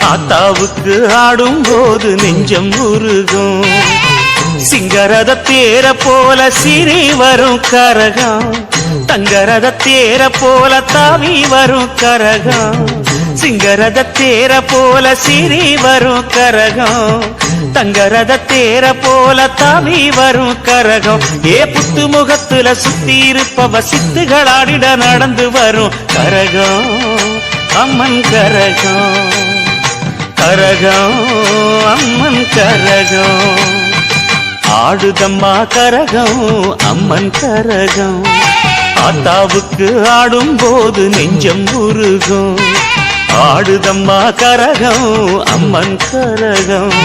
ஆத்தாவுக்கு ஆடும் போது நெஞ்சம் உருகும். சிங்கரத தேர போல சிறி வரும் கரகம், தங்கரத தேர போல தாவி வரும் கரகம். சிங்கரத தேர போல சிறி வரும் கரகம், தங்கரத தேர போல தாவி வரும் கரகம். ஏ புத்து முகத்துல சுத்தி இருப்பவ சித்துகளாடிட நடந்து வரும் கரகம், அம்மன் கரகம். கரகம் அம்மன் கரகம், ஆடுதம்மா கரகம் அம்மன் கரகம். ஆத்தாவுக்கு ஆடும் போது நெஞ்சம் உருகும். ஆடுதம்மா கரகம் அம்மன் கரகம்,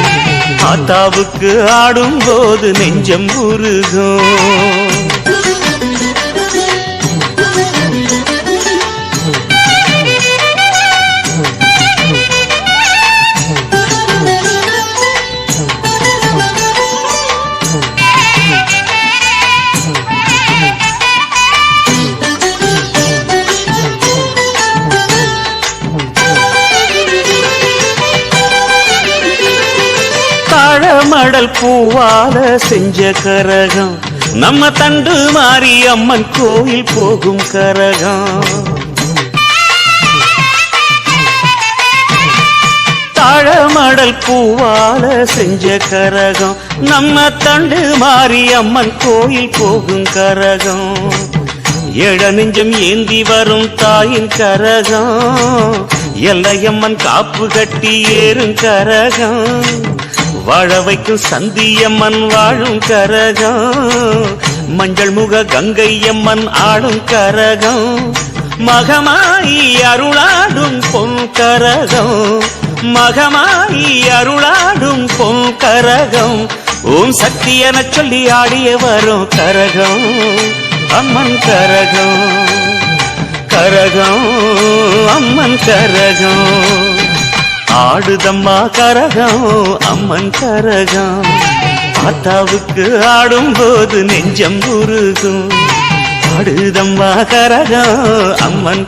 ஆத்தாவுக்கு ஆடும் போது நெஞ்சம் உருகும். தாழமடல் பூவால செஞ்ச கரகம், நம்ம தண்டு மாறி அம்மன் கோயில் போகும் கரகம். தாழமடல் பூவால செஞ்ச கரகம், நம்ம தண்டு மாறி அம்மன் கோயில் போகும் கரகம். ஏழ நெஞ்சம் ஏந்தி வரும் தாயின் கரகம், எல்லையம்மன் காப்பு கட்டி ஏறும் கரகம். வாழ வைக்கும் சந்தியம்மன் வாழும் கரகம், மஞ்சள் முக கங்கையம்மன் ஆடும் கரகம். மகமாயி அருளாடும் பொன் கரகம், மகமாயி அருளாடும் பொன் கரகம். ஓம் சக்தி என சொல்லி ஆடிய வரும் கரகம், அம்மன் கரகம். கரகம் அம்மன் கரகம், ஆடுதம்மா கரகம் அம்மன் கரகம். ஆத்தாவுக்கு ஆடும் போது நெஞ்சம் உருகும். ஆடுதம்மா கரகம் அம்மன்